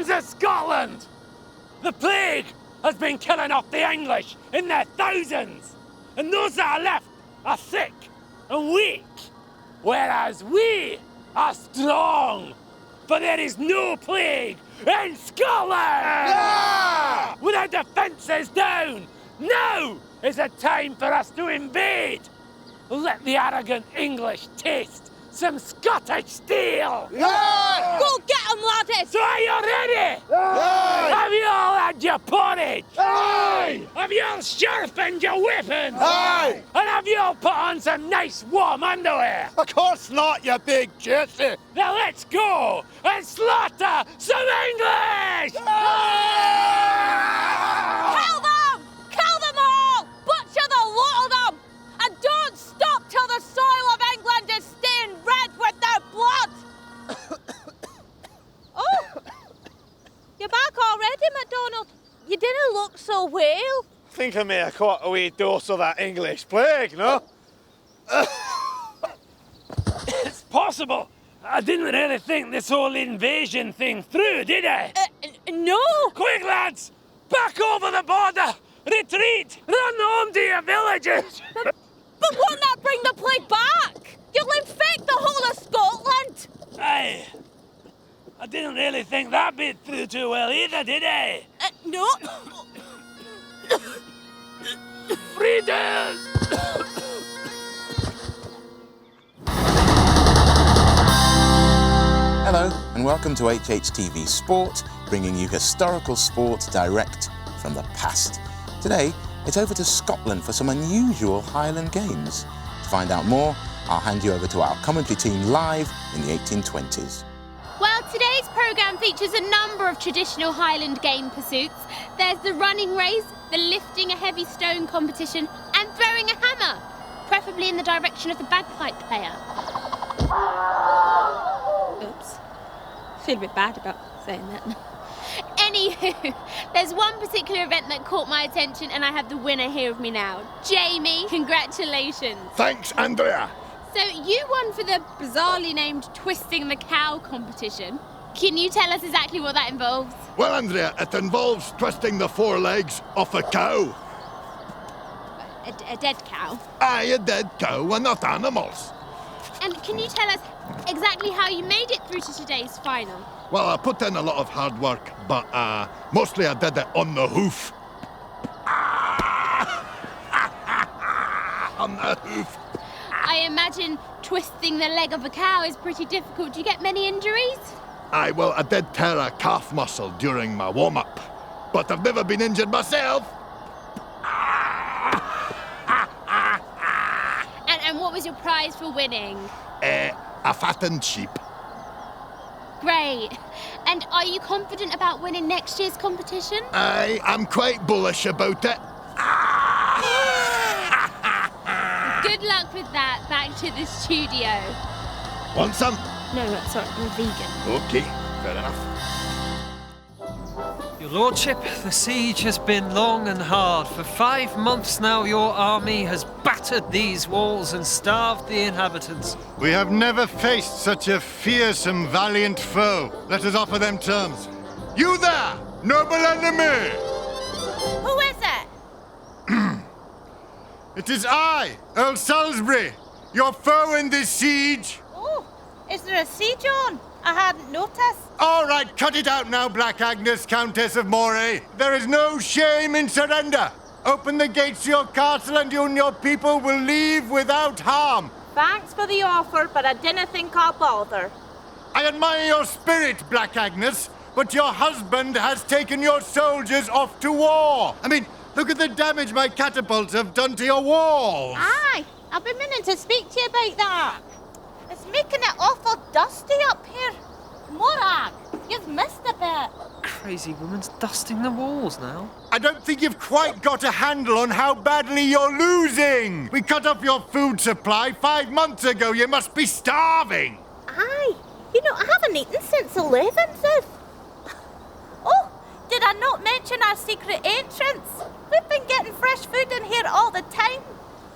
citizens of Scotland! The plague has been killing off the English in their thousands, and those that are left are sick and weak, whereas we are strong. For there is no plague in Scotland! Yeah! With our defences down, now is a time for us to invade. Let the arrogant English taste some Scottish steel! Yeah! Go get 'em, laddies! So are you ready? Aye! Have you all had your porridge? Aye! Have you all sharpened your weapons? Aye! And have you all put on some nice warm underwear? Of course not, you big gypsy! Now let's go and slaughter some English! Kill them! Kill them all! Butcher the lot of them! And don't stop till the soil of England is stained red with their blood! Oh! You're back already, MacDonald. You didn't look so well. I think I may have caught a wee dose of that English plague, no? It's possible. I didn't really think this whole invasion thing through, did I? No! Quick, lads! Back over the border! Retreat! Run home to your villages! But won't that bring the plague back? You'll infect the whole of Scotland! Aye. I didn't really think that bit through too well either, did I? No. Freedom! Hello, and welcome to HHTV Sport, bringing you historical sport direct from the past. Today, it's over to Scotland for some unusual Highland Games. To find out more, I'll hand you over to our commentary team live in the 1820s. Well, today's programme features a number of traditional Highland game pursuits. There's the running race, the lifting a heavy stone competition, and throwing a hammer, preferably in the direction of the bagpipe player. Oops. Feel a bit bad about saying that. Anywho, there's one particular event that caught my attention, and I have the winner here with me now. Jamie, congratulations. Thanks, Andrea. So you won for the bizarrely named Twisting the Cow competition. Can you tell us exactly what that involves? Well, Andrea, it involves twisting the forelegs off a cow. A dead cow? Aye, a dead cow, we're not animals. And can you tell us exactly how you made it through to today's final? Well, I put in a lot of hard work, but mostly I did it on the hoof. On the hoof. I imagine twisting the leg of a cow is pretty difficult. Do you get many injuries? Aye, well, I did tear a calf muscle during my warm-up, but I've never been injured myself. And what was your prize for winning? A fattened sheep. Great. And are you confident about winning next year's competition? Aye, I'm quite bullish about it. Good luck with that. Back to the studio. Want some? No, sorry, I'm vegan. Okay, fair enough. Your Lordship, the siege has been long and hard. For 5 months now, your army has battered these walls and starved the inhabitants. We have never faced such a fearsome, valiant foe. Let us offer them terms. You there, noble enemy! Who is it? It is I, Earl Salisbury, your foe in this siege. Oh, is there a siege on? I hadn't noticed. All right, cut it out now, Black Agnes, Countess of Moray. There is no shame in surrender. Open the gates to your castle and you and your people will leave without harm. Thanks for the offer, but I didn't think I'll bother. I admire your spirit, Black Agnes, but your husband has taken your soldiers off to war. I mean, look at the damage my catapults have done to your walls. Aye, I've been meaning to speak to you about that. It's making it awful dusty up here. Morag, you've missed a bit. Crazy woman's dusting the walls now. I don't think you've quite got a handle on how badly you're losing. We cut off your food supply 5 months ago. You must be starving. Aye, you know, I haven't eaten since 11th. Oh, did I not mention our secret entrance? We've been getting fresh food in here all the time.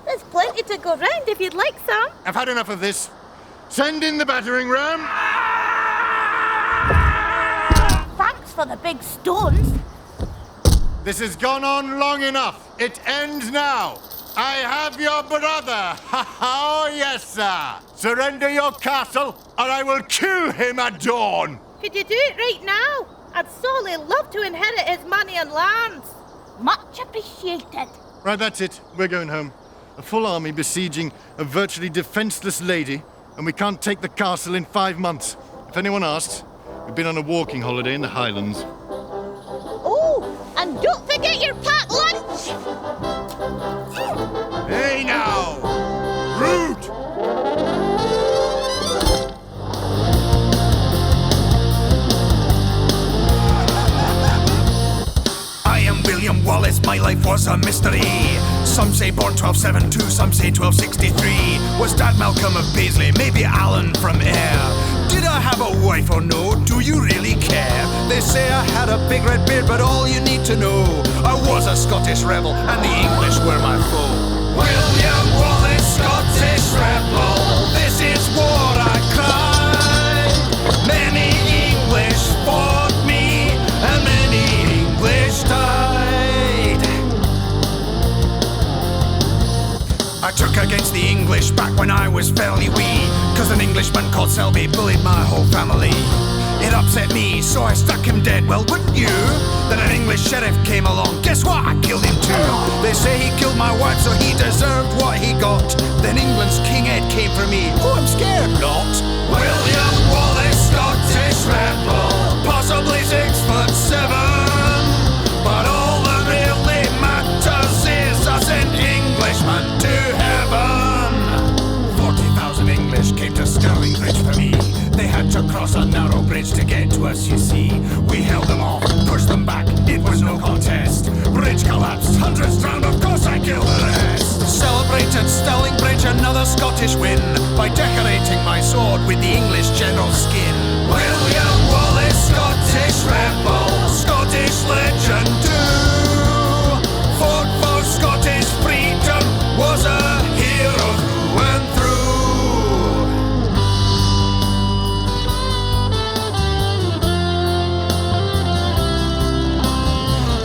There's plenty to go round if you'd like some. I've had enough of this. Send in the battering ram. Thanks for the big stones. This has gone on long enough. It ends now. I have your brother. Oh, yes, sir. Surrender your castle, or I will kill him at dawn. Could you do it right now? I'd sorely love to inherit his money and lands. Much appreciated. Right, that's it. We're going home. A full army besieging a virtually defenseless lady, and we can't take the castle in 5 months. If anyone asks, we've been on a walking holiday in the Highlands. Oh, and don't forget your packed lunch! Hey now! Rude! I am William Wallace, my life was a mystery. Some say born 1272, some say 1263. Was Dad Malcolm of Paisley, maybe Alan from Ayr? Did I have a wife or no? Do you really care? They say I had a big red beard, but all you need to know, I was a Scottish rebel, and the English were my foe. William Wallace, Scottish rebel, this is war I cry. Many English fought me, and many English died. I took against the English back when I was fairly wee, cause an Englishman called Selby bullied my whole family. It upset me, so I struck him dead. Well, wouldn't you? Then an English sheriff came along. Guess what? I killed him too. They say he killed my wife, so he deserved what he got. Then England's King Ed came for me. Oh, I'm scared not. William Wallace, Scottish rebel, possibly 6'7". But all that really matters is I sent Englishmen to heaven. 40,000 English came to Stirling Bridge for me. They had to cross a narrow bridge to get to us, you see. We held them off, pushed them back, it was no contest. Bridge collapsed, hundreds drowned, of course I killed the rest. Celebrated Stirling Bridge another Scottish win by decorating my sword with the English general's skin. William Wallace, Scottish rebel, Scottish legend too. Fought for Scottish freedom, was a hero through and through.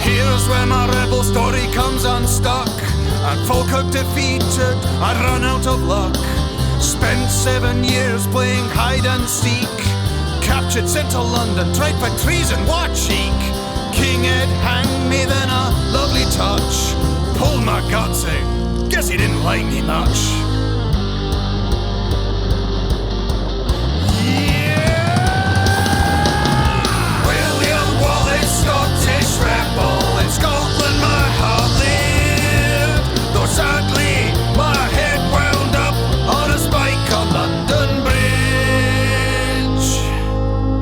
Here's where my rebel story comes unstuck. And Falkirk defeated, I'd run out of luck. Spent 7 years playing hide and seek. Captured, sent to London, tried for treason, what cheek. King Ed hanged me, then a lovely touch. Pulled my guts out, guess he didn't like me much. Scottish rebel, in Scotland my heart lived. Though sadly my head wound up on a spike on London Bridge.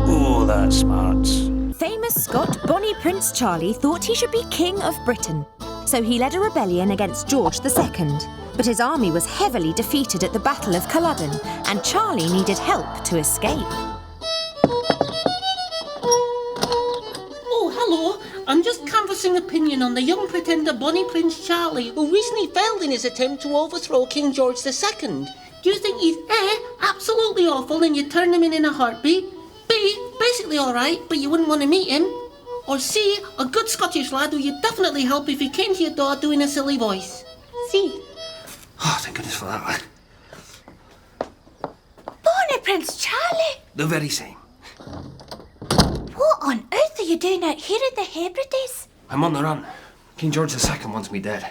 Oh, that smarts. Famous Scot Bonnie Prince Charlie thought he should be King of Britain. So he led a rebellion against George II. But his army was heavily defeated at the Battle of Culloden, and Charlie needed help to escape. Hello, I'm just canvassing opinion on the young pretender Bonnie Prince Charlie, who recently failed in his attempt to overthrow King George II. Do you think he's A, absolutely awful and you'd turn him in a heartbeat? B, basically alright, but you wouldn't want to meet him? Or C, a good Scottish lad who you'd definitely help if he came to your door doing a silly voice? C. Oh, thank goodness for that. Bonnie Prince Charlie! The very same. What on earth are you doing out here in the Hebrides? I'm on the run. King George II wants me dead.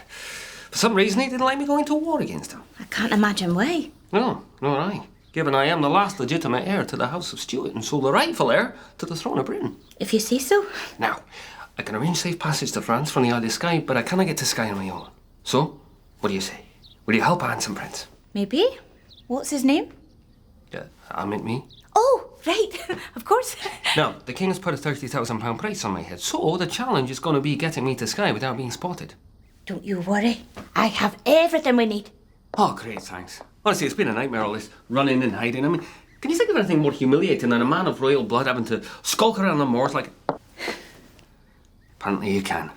For some reason, he didn't like me going to war against him. I can't imagine why. No, nor I. Given I am the last legitimate heir to the House of Stuart and so the rightful heir to the throne of Britain. If you say so. Now, I can arrange safe passage to France from the Isle of Skye, but I cannot get to Skye on my own. So, what do you say? Will you help a handsome prince? Maybe. What's his name? I meant me. Oh, right. Of course. Now, the king has put a £30,000 price on my head, so the challenge is going to be getting me to Skye without being spotted. Don't you worry. I have everything we need. Oh, great, thanks. Honestly, it's been a nightmare, all this running and hiding. I mean, can you think of anything more humiliating than a man of royal blood having to skulk around the moors like... Apparently you can.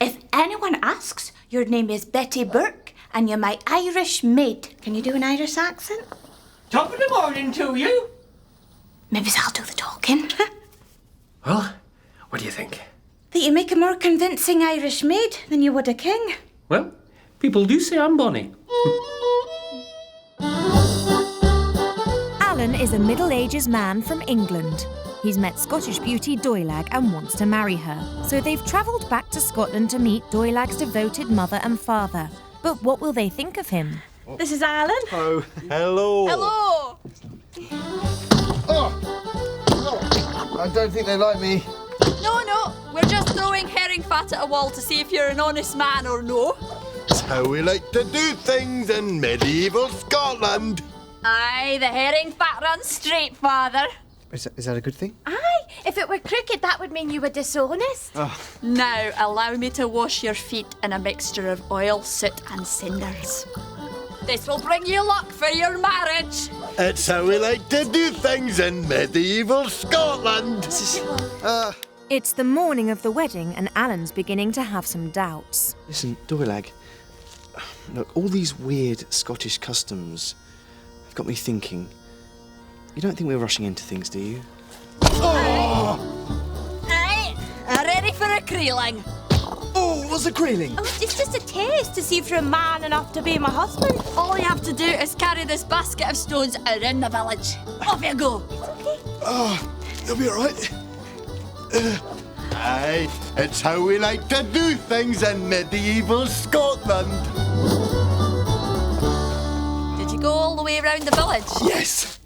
If anyone asks, your name is Betty Burke, and you're my Irish maid. Can you do an Irish accent? Top of the morning to you. Maybe I'll do the talking. Well, what do that you make a more convincing Irish maid than you would a king. Well, people do say I'm bonny. Alan is a Middle Ages man from England. He's met Scottish beauty Doilag and wants to marry her. So they've travelled back to Scotland to meet Doilag's devoted mother and father. But what will they think of him? This is Alan. Oh, hello. Hello. I don't think they like me. No, we're just throwing herring fat at a wall to see if you're an honest man or no. It's how we like to do things in medieval Scotland. Aye, the herring fat runs straight, father. Is that a good thing? Aye, if it were crooked, that would mean you were dishonest. Now, allow me to wash your feet in a mixture of oil, soot and cinders. This will bring you luck for your marriage. It's how we like to do things in medieval Scotland. It's the morning of the wedding and Alan's beginning to have some doubts. Listen, Doilag, look, all these weird Scottish customs have got me thinking. You don't think we're rushing into things, do you? Aye, ready for a creeling. Oh, what's a creeling? Oh, it's just a taste to see if you're a man enough to be my husband. All you have to do is carry this basket of stones around the village. Off you go. You'll be all right. Aye, it's how we like to do things in medieval Scotland. Did you go all the way around the village? Yes.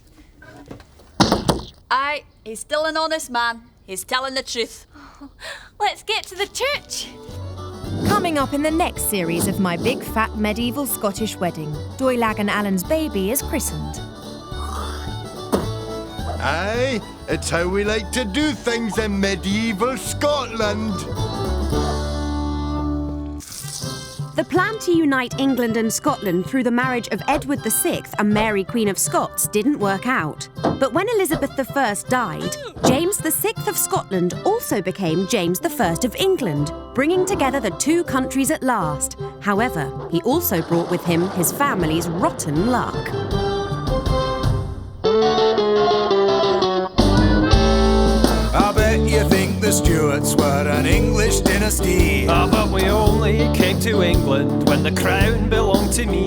Aye, he's still an honest man. He's telling the truth. Let's get to the church. Coming up in the next series of My Big Fat Medieval Scottish Wedding, Doilag and Alan's baby is christened. Aye, it's how we like to do things in medieval Scotland. The plan to unite England and Scotland through the marriage of Edward VI and Mary Queen of Scots didn't work out. But when Elizabeth I died, James VI of Scotland also became James I of England, bringing together the two countries at last. However, he also brought with him his family's rotten luck. I bet you think the Stuarts were an English dynasty. But we only came to England when the crown belonged to me.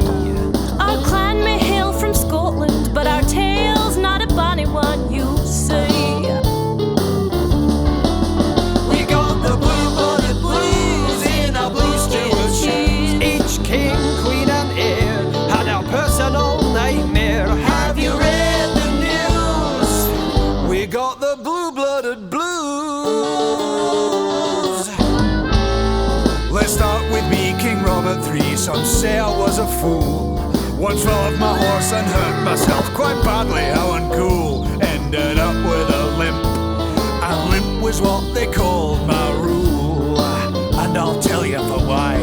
Our clan may hail from Scotland, but our tale's not a bonny one, you say. We got the blue-blooded blues in our blue Stuart shoes. Each king, queen and heir had our personal nightmare. Have you read the news? We got the blue-blooded blues. Let's start with me, King Robert III. Some say I was a fool. Once fell off my horse and hurt myself quite badly, how uncool. Ended up with a limp, and limp was what they called my rule. And I'll tell you for why.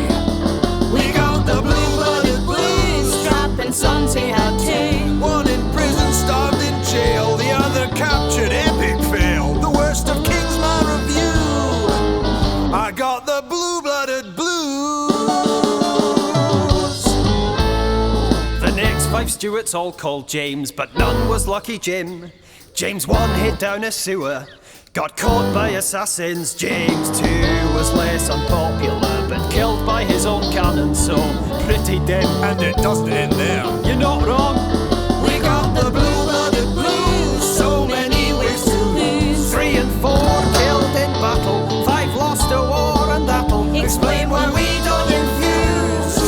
We got the blue-blooded blues. Strapping sons he had two. One in prison, starved in jail. The other captured, epic fail. The worst of Kingsman Review. I got the blue-blooded blues. The next 5 Stuarts all called James, but none was Lucky Jim. James 1 hid down a sewer, got caught by assassins. James 2 was less unpopular, but killed by his own cannon, so pretty dim. And it doesn't end there. You're not wrong. We got the blue-blooded blues. So many ways to lose. 3 and 4 killed in battle, 5 lost a war, and that'll Explain why we don't infuse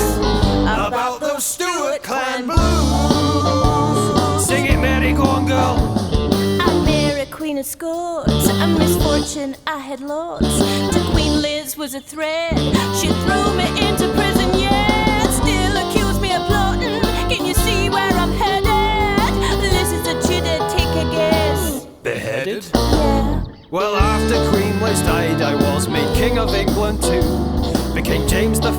about those Stuart clan blues. Sing it, Mary, go on, girl. I'm Mary Queen of Scots. A misfortune I had lots. To Queen Liz was a threat. She threw me into prison, yet still accused me of plotting. Can you see where I'm headed? This is a Tudor, take a guess. Beheaded? Yeah. Well, after Queen Liz died, I was made King of England too. Became James I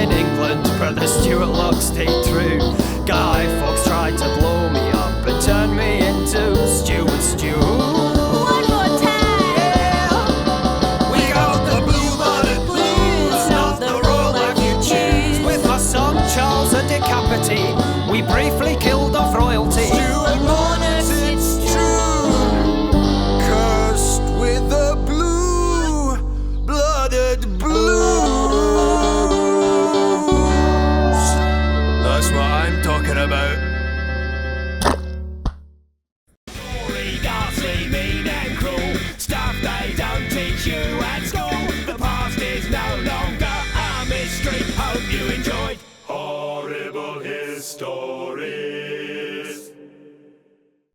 in England, but the Stuart luck stayed true. Guy Fawkes tried to blow me up and turn me into Stuart Stew. One more time. Yeah. We got the blue-blooded blues, not the royal life you choose. With my son Charles a decapity, we briefly killed off royalty. Stuart monarchs, it's true. Cursed with the blue-blooded you